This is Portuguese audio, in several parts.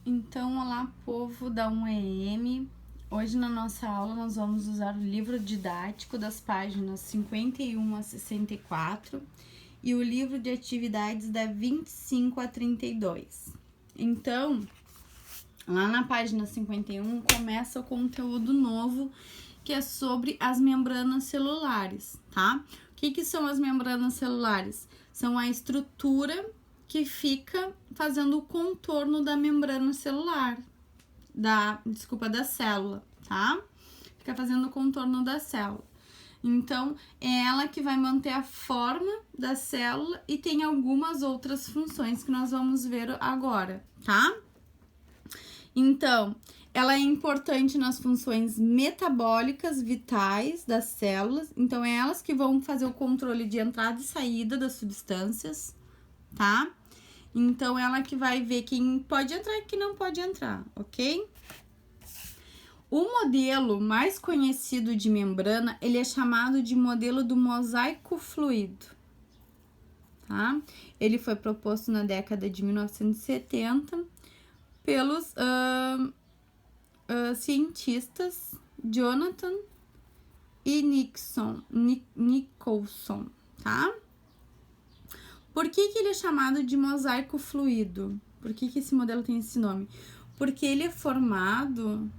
Então, olá povo da 1EM. Hoje na nossa aula nós vamos usar o livro didático das páginas 51 a 64 e o livro de atividades da 25 a 32. Então, lá na página 51 começa o conteúdo novo, que é sobre as membranas celulares, tá? O que são as membranas celulares? São a estrutura que fica fazendo o contorno da membrana celular, da célula, tá? Fica fazendo o contorno da célula. Então, é ela que vai manter a forma da célula e tem algumas outras funções que nós vamos ver agora, tá? Então, ela é importante nas funções metabólicas vitais das células. Então, é elas que vão fazer o controle de entrada e saída das substâncias, tá? Então, ela que vai ver quem pode entrar e quem não pode entrar, ok? O modelo mais conhecido de membrana, ele é chamado de modelo do mosaico fluido, tá? Ele foi proposto na década de 1970 pelos cientistas Jonathan e Nicholson, tá? Por que ele é chamado de mosaico fluido? Por que esse modelo tem esse nome? Porque ele é formado,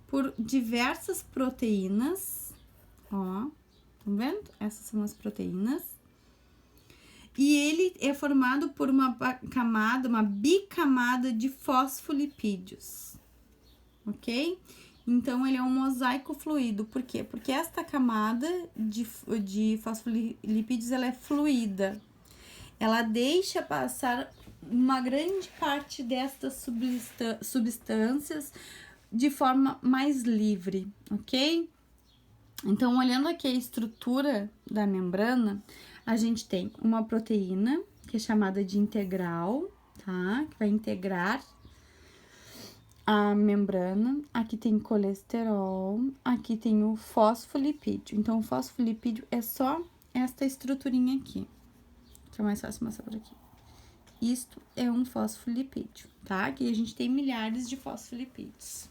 por diversas proteínas, estão vendo? Essas são as proteínas. E ele é formado por uma bicamada de fosfolipídios, ok? Então, ele é um mosaico fluido. Por quê? Porque esta camada de fosfolipídios, ela é fluida. Ela deixa passar uma grande parte destas substâncias de forma mais livre, ok? Então, olhando aqui a estrutura da membrana, a gente tem uma proteína, que é chamada de integral, tá? Que vai integrar a membrana. Aqui tem colesterol, aqui tem o fosfolipídio. Então, o fosfolipídio é só esta estruturinha aqui. Fica mais fácil mostrar por aqui. Isto é um fosfolipídio, tá? Aqui a gente tem milhares de fosfolipídios.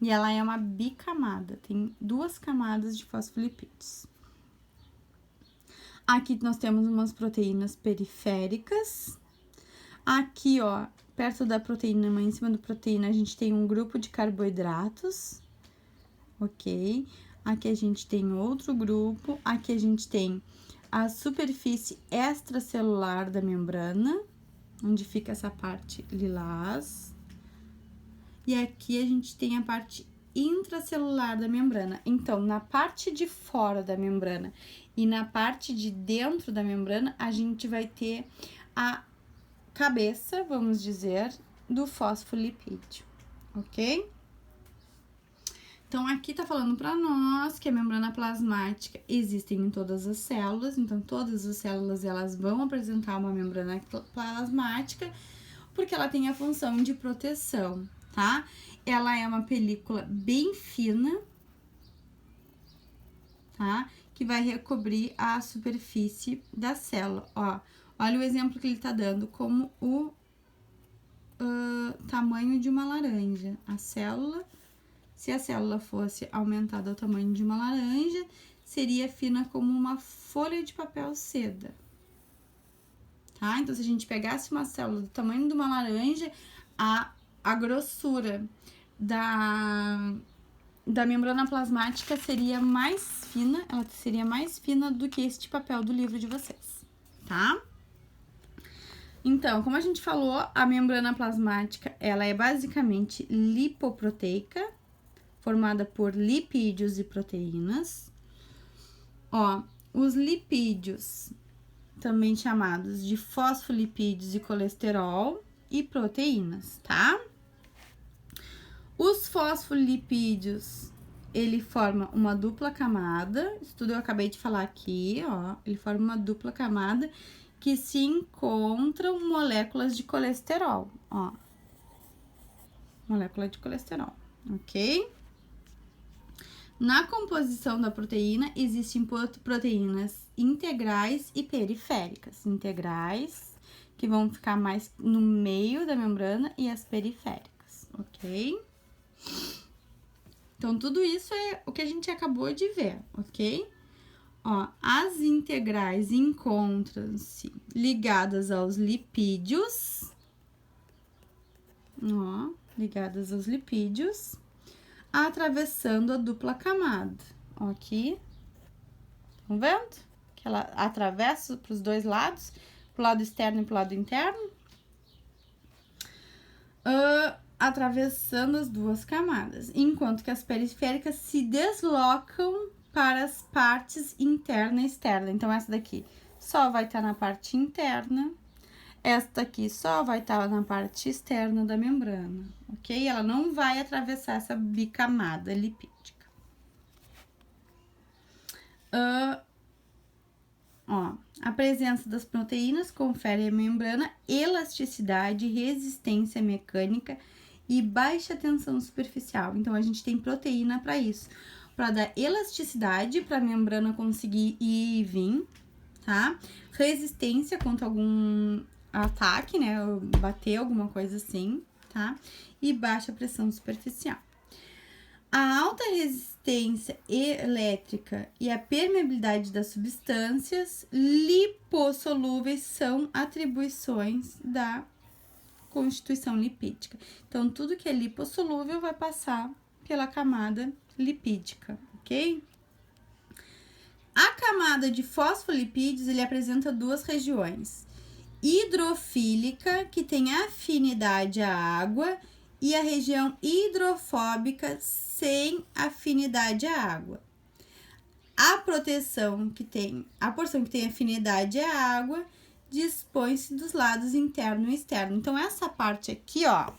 E ela é uma bicamada, tem duas camadas de fosfolipídios. Aqui nós temos umas proteínas periféricas. Aqui, perto da proteína, em cima da proteína, a gente tem um grupo de carboidratos, ok? Aqui a gente tem outro grupo, aqui a gente tem a superfície extracelular da membrana, onde fica essa parte lilás. E aqui a gente tem a parte intracelular da membrana. Então, na parte de fora da membrana e na parte de dentro da membrana, a gente vai ter a cabeça, vamos dizer, do fosfolipídio, ok? Então, aqui tá falando para nós que a membrana plasmática existe em todas as células. Então, todas as células, elas vão apresentar uma membrana plasmática, porque ela tem a função de proteção, tá? Ela é uma película bem fina, tá? Que vai recobrir a superfície da célula, Olha o exemplo que ele tá dando, como o tamanho de uma laranja. Se a célula fosse aumentada ao tamanho de uma laranja, seria fina como uma folha de papel seda, tá? Então, se a gente pegasse uma célula do tamanho de uma laranja, a grossura da membrana plasmática seria mais fina, ela seria mais fina do que este papel do livro de vocês, tá? Então, como a gente falou, a membrana plasmática, ela é basicamente lipoproteica, formada por lipídios e proteínas. Os lipídios, também chamados de fosfolipídios e colesterol, e proteínas, tá? Os fosfolipídios, ele forma uma dupla camada, isso tudo eu acabei de falar aqui, ele forma uma dupla camada que se encontram moléculas de colesterol, molécula de colesterol, ok? Na composição da proteína, existem proteínas integrais e periféricas. Integrais, que vão ficar mais no meio da membrana, e as periféricas, ok? Então, tudo isso é o que a gente acabou de ver, ok? Ó, as integrais encontram-se ligadas aos lipídios, ó, ligadas aos lipídios, atravessando a dupla camada, ó, aqui, estão vendo? Que ela atravessa para os dois lados, pro lado externo e pro lado interno, atravessando as duas camadas, enquanto que as periféricas se deslocam para as partes interna e externa. Então, essa daqui só vai estar na parte interna, esta aqui só vai estar na parte externa da membrana, ok? Ela não vai atravessar essa bicamada lipídica. Ó, a presença das proteínas confere à membrana elasticidade, resistência mecânica e baixa tensão superficial. Então, a gente tem proteína para isso, para dar elasticidade para a membrana conseguir ir e vir, tá? Resistência contra algum ataque, né? Bater, alguma coisa assim, tá? E baixa pressão superficial. A alta resistência elétrica e a permeabilidade das substâncias lipossolúveis são atribuições da constituição lipídica. Então, tudo que é lipossolúvel vai passar pela camada lipídica, ok? A camada de fosfolipídios, ele apresenta duas regiões. Hidrofílica, que tem afinidade à água, e a região hidrofóbica sem afinidade à água. A porção que tem afinidade à água dispõe-se dos lados interno e externo. Então, essa parte aqui, ó,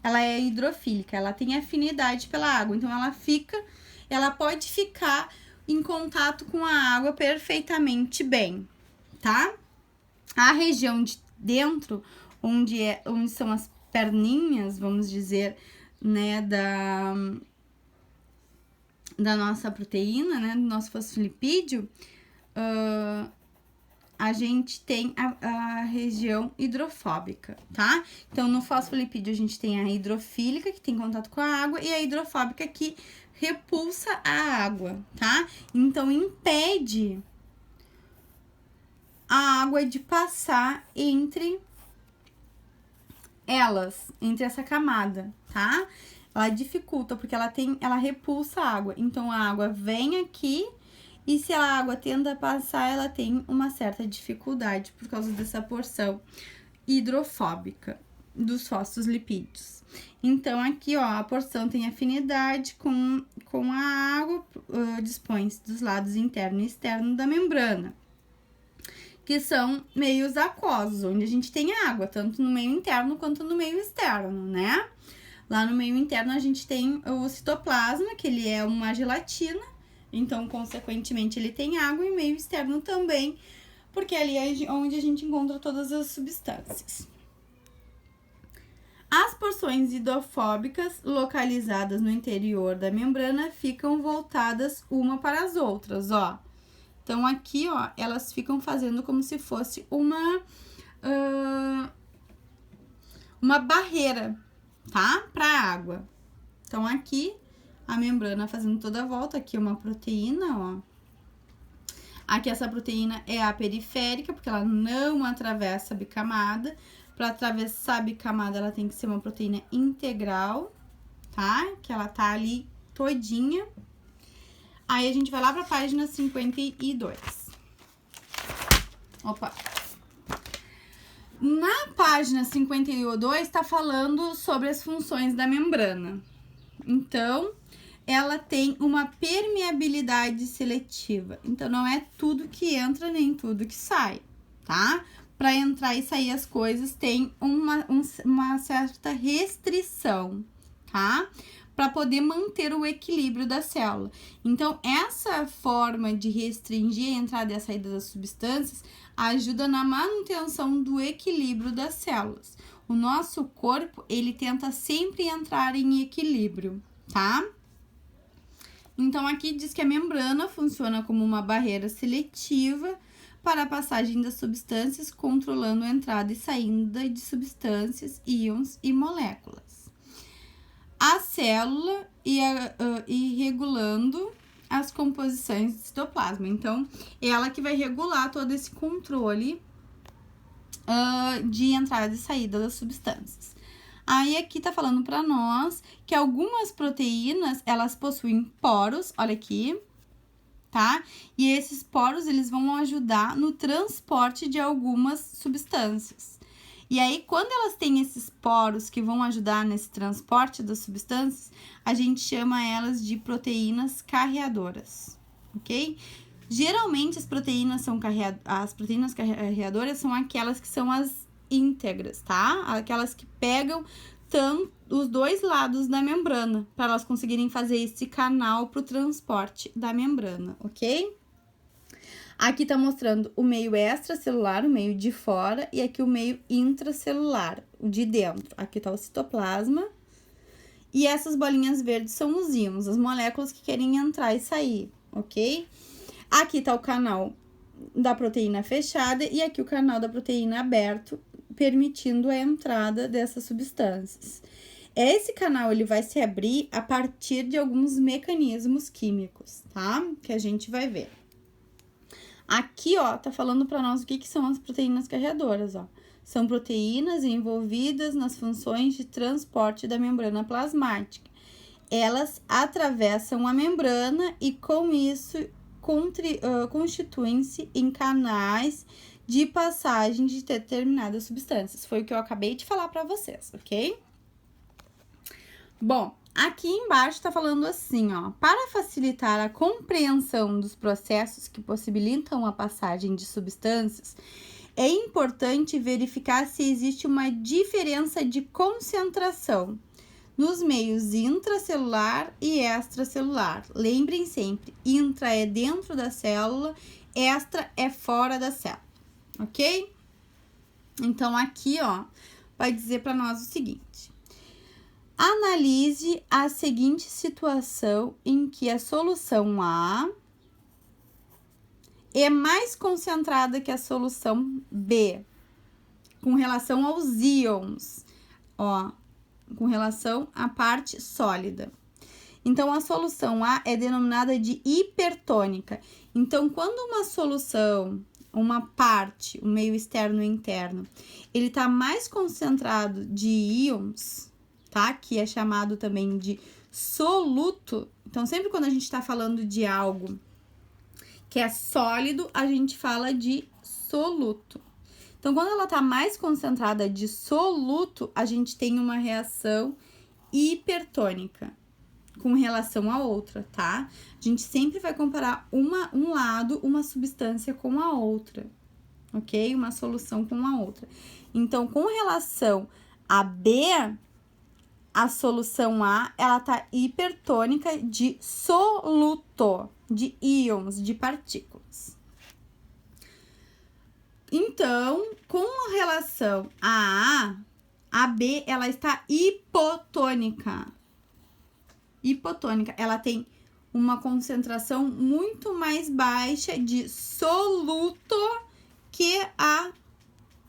ela é hidrofílica, ela tem afinidade pela água. Então, ela pode ficar em contato com a água perfeitamente bem, tá? A região de dentro, onde são as perninhas, vamos dizer, né, da nossa proteína, né, do nosso fosfolipídio, a gente tem a região hidrofóbica, tá? Então, no fosfolipídio, a gente tem a hidrofílica, que tem contato com a água, e a hidrofóbica, que repulsa a água, tá? Então, impede a água de passar entre elas, entre essa camada, tá? Ela dificulta, porque ela repulsa a água. Então, a água vem aqui, e se a água tenta passar, ela tem uma certa dificuldade por causa dessa porção hidrofóbica dos fosfolipídios. Então, aqui, ó, a porção tem afinidade com a água, dispõe-se dos lados interno e externo da membrana, que são meios aquosos, onde a gente tem água, tanto no meio interno quanto no meio externo, né? Lá no meio interno a gente tem o citoplasma, que ele é uma gelatina, então, consequentemente, ele tem água, e o meio externo também, porque ali é onde a gente encontra todas as substâncias. As porções hidrofóbicas localizadas no interior da membrana ficam voltadas uma para as outras, ó. Então, aqui, ó, elas ficam fazendo como se fosse uma barreira, tá? Para a água. Então, aqui, a membrana fazendo toda a volta. Aqui uma proteína, ó. Aqui, essa proteína é a periférica, porque ela não atravessa a bicamada. Para atravessar a bicamada, ela tem que ser uma proteína integral, tá? Que ela tá ali todinha. Aí, a gente vai lá para a página 52. Opa! Na página 52, tá falando sobre as funções da membrana. Então, ela tem uma permeabilidade seletiva. Então, não é tudo que entra, nem tudo que sai, tá? Para entrar e sair as coisas, tem uma certa restrição, tá? Para poder manter o equilíbrio da célula. Então, essa forma de restringir a entrada e a saída das substâncias ajuda na manutenção do equilíbrio das células. O nosso corpo, ele tenta sempre entrar em equilíbrio, tá? Então, aqui diz que a membrana funciona como uma barreira seletiva para a passagem das substâncias, controlando a entrada e saída de substâncias, íons e moléculas. A célula e regulando as composições do citoplasma. Então, ela que vai regular todo esse controle de entrada e saída das substâncias. Aí aqui tá falando para nós que algumas proteínas, elas possuem poros, olha aqui, tá? E esses poros, eles vão ajudar no transporte de algumas substâncias. E aí, quando elas têm esses poros que vão ajudar nesse transporte das substâncias, a gente chama elas de proteínas carreadoras, ok? Geralmente, as proteínas carreadoras são aquelas que são as íntegras, tá? Aquelas que pegam os dois lados da membrana, para elas conseguirem fazer esse canal para o transporte da membrana, ok? Aqui tá mostrando o meio extracelular, o meio de fora, e aqui o meio intracelular, o de dentro. Aqui tá o citoplasma. E essas bolinhas verdes são os íons, as moléculas que querem entrar e sair, ok? Aqui tá o canal da proteína fechada e aqui o canal da proteína aberto, permitindo a entrada dessas substâncias. Esse canal, ele vai se abrir a partir de alguns mecanismos químicos, tá? Que a gente vai ver. Aqui, ó, tá falando para nós o que são as proteínas carreadoras, ó. São proteínas envolvidas nas funções de transporte da membrana plasmática. Elas atravessam a membrana e, com isso, constituem-se em canais de passagem de determinadas substâncias. Foi o que eu acabei de falar para vocês, ok? Bom, aqui embaixo tá falando assim, ó, para facilitar a compreensão dos processos que possibilitam a passagem de substâncias, é importante verificar se existe uma diferença de concentração nos meios intracelular e extracelular. Lembrem sempre, intra é dentro da célula, extra é fora da célula, ok? Então, aqui, ó, vai dizer para nós o seguinte: analise a seguinte situação em que a solução A é mais concentrada que a solução B, com relação aos íons, ó, com relação à parte sólida. Então, a solução A é denominada de hipertônica. Então, quando uma solução, uma parte, o meio externo e interno, ele tá mais concentrado de íons, tá? Que é chamado também de soluto. Então, sempre quando a gente tá falando de algo que é sólido, a gente fala de soluto. Então, quando ela tá mais concentrada de soluto, a gente tem uma reação hipertônica com relação à outra, tá? A gente sempre vai comparar um lado, uma substância com a outra, ok? Uma solução com a outra. Então, com relação a B, a solução A, ela tá hipertônica de soluto, de íons, de partículas. Então, com relação a B, ela está hipotônica. Hipotônica, ela tem uma concentração muito mais baixa de soluto que a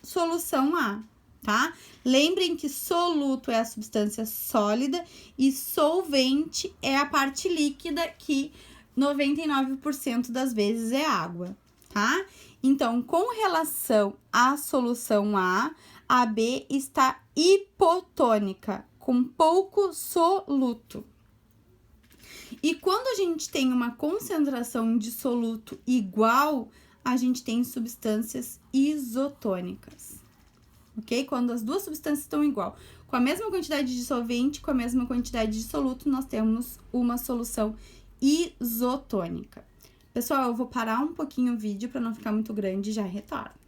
solução A, tá? Lembrem que soluto é a substância sólida e solvente é a parte líquida, que 99% das vezes é água, tá? Então, com relação à solução A B está hipotônica, com pouco soluto. E quando a gente tem uma concentração de soluto igual, a gente tem substâncias isotônicas, ok? Quando as duas substâncias estão igual, com a mesma quantidade de solvente, com a mesma quantidade de soluto, nós temos uma solução isotônica. Pessoal, eu vou parar um pouquinho o vídeo para não ficar muito grande e já retorno.